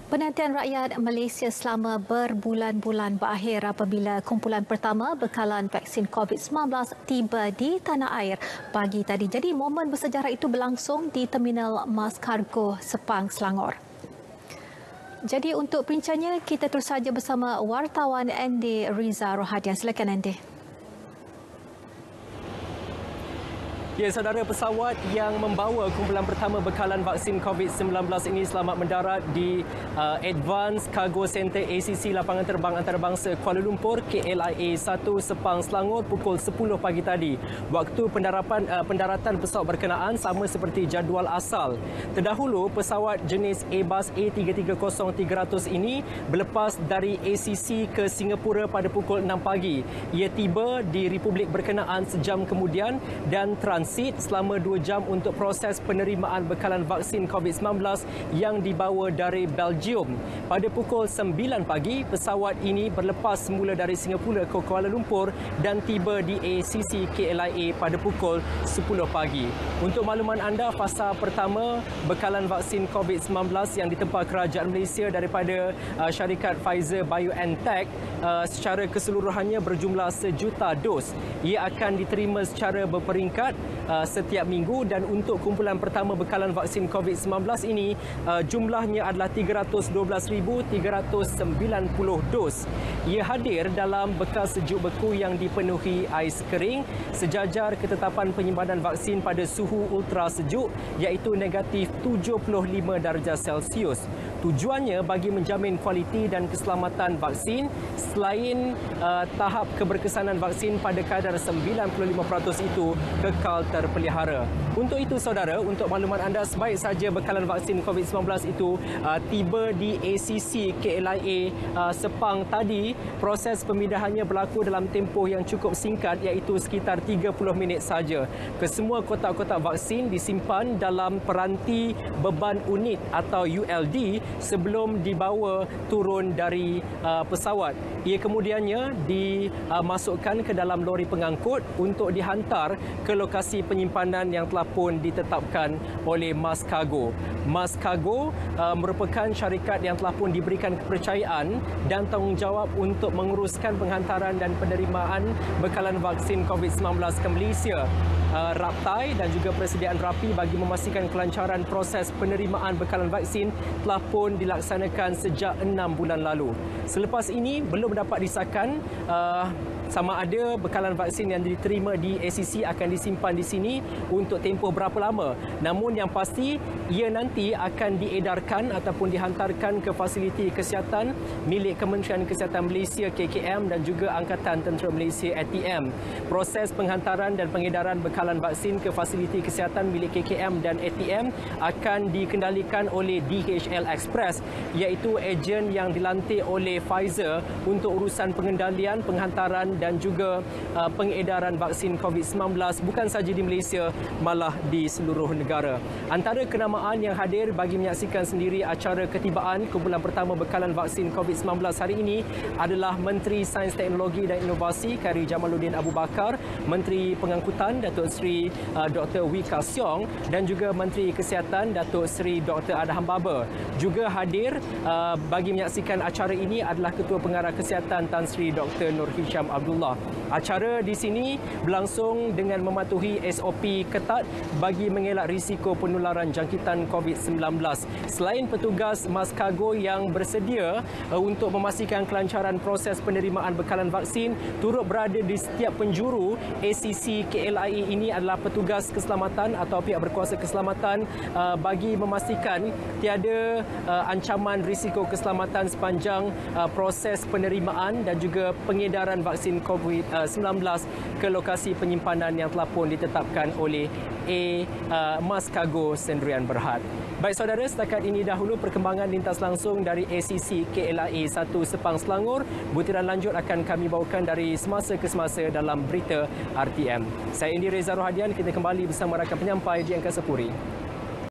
Penantian rakyat Malaysia selama berbulan-bulan berakhir apabila kumpulan pertama bekalan vaksin COVID-19 tiba di tanah air pagi tadi. Jadi momen bersejarah itu berlangsung di Terminal Mas Kargo Sepang, Selangor. Jadi untuk perbincangannya, kita terus saja bersama wartawan Andy Riza Rohadian. Silakan Andy. Ya, saudara, pesawat yang membawa kumpulan pertama bekalan vaksin COVID-19 ini selamat mendarat di Advanced Cargo Center ACC Lapangan Terbang Antarabangsa Kuala Lumpur KLIA 1 Sepang, Selangor pukul 10 pagi tadi. Waktu pendaratan pesawat berkenaan sama seperti jadual asal. Terdahulu, pesawat jenis Airbus A330-300 ini berlepas dari ACC ke Singapura pada pukul 6 pagi. Ia tiba di Republik berkenaan sejam kemudian dan transit selama 2 jam untuk proses penerimaan bekalan vaksin COVID-19 yang dibawa dari Belgium. Pada pukul 9 pagi, pesawat ini berlepas semula dari Singapura ke Kuala Lumpur dan tiba di ACC KLIA pada pukul 10 pagi. Untuk makluman anda, fasa pertama bekalan vaksin COVID-19 yang ditempah kerajaan Malaysia daripada syarikat Pfizer BioNTech secara keseluruhannya berjumlah 1 juta dos. Ia akan diterima secara berperingkat setiap minggu dan untuk kumpulan pertama bekalan vaksin COVID-19 ini jumlahnya adalah 312,390 dos. Ia hadir dalam bekas sejuk beku yang dipenuhi ais kering sejajar ketetapan penyimpanan vaksin pada suhu ultra sejuk iaitu negatif 75 darjah Celsius. Tujuannya bagi menjamin kualiti dan keselamatan vaksin selain tahap keberkesanan vaksin pada kadar 95% itu kekal terpelihara. Untuk itu, saudara, untuk makluman anda, sebaik saja bekalan vaksin COVID-19 itu tiba di ACC KLIA Sepang tadi, proses pemindahannya berlaku dalam tempoh yang cukup singkat iaitu sekitar 30 minit saja. Kesemua kotak-kotak vaksin disimpan dalam peranti beban unit atau ULD sebelum dibawa turun dari pesawat. Ia kemudiannya dimasukkan ke dalam lori pengangkut untuk dihantar ke lokasi penyimpanan yang telah pun ditetapkan oleh Mas Cargo. Mas Cargo merupakan syarikat yang telah pun diberikan kepercayaan dan tanggungjawab untuk menguruskan penghantaran dan penerimaan bekalan vaksin COVID-19 ke Malaysia. Raptai dan juga persediaan rapi bagi memastikan kelancaran proses penerimaan bekalan vaksin telah pun dilaksanakan sejak 6 bulan lalu. Selepas ini belum dapat disahkan sama ada bekalan vaksin yang diterima di ACC akan disimpan di sini untuk tempoh berapa lama. Namun yang pasti ia nanti akan diedarkan ataupun dihantarkan ke fasiliti kesihatan milik Kementerian Kesihatan Malaysia KKM dan juga Angkatan Tentera Malaysia ATM. Proses penghantaran dan pengedaran bekalan vaksin ke fasiliti kesihatan milik KKM dan ATM akan dikendalikan oleh DHL Express iaitu ejen yang dilantik oleh Pfizer untuk urusan pengendalian, penghantaran dan juga pengedaran vaksin COVID-19 bukan sahaja di Malaysia malah di seluruh negara. Antara kenamaan yang hadir bagi menyaksikan sendiri acara ketibaan kumpulan pertama bekalan vaksin COVID-19 hari ini adalah Menteri Sains Teknologi dan Inovasi Khairy Jamaluddin Abu Bakar, Menteri Pengangkutan Datuk Seri Dr. Wee Ka Siong dan juga Menteri Kesihatan Datuk Seri Dr. Adham Baba. Juga hadir bagi menyaksikan acara ini adalah Ketua Pengarah Kesihatan Tan Sri Dr. Nur Hisham Abdullah. Acara di sini berlangsung dengan mematuhi SOP ketat bagi mengelak risiko penularan jangkitan COVID-19. Selain petugas Mas Cargo yang bersedia untuk memastikan kelancaran proses penerimaan bekalan vaksin, turut berada di setiap penjuru ACC KLIA ini adalah petugas keselamatan atau pihak berkuasa keselamatan bagi memastikan tiada ancaman risiko keselamatan sepanjang proses penerimaan dan juga pengedaran vaksin COVID-19 ke lokasi penyimpanan yang telah pun ditetapkan oleh Mas Cargo Sdn Bhd. Baik saudara, setakat ini dahulu perkembangan lintas langsung dari ACC KLIA 1 Sepang, Selangor. Butiran lanjut akan kami bawakan dari semasa ke semasa dalam berita RTM. Saya Andy Riza Rohadian, kita kembali bersama rakan penyampai di Angkasa Puri.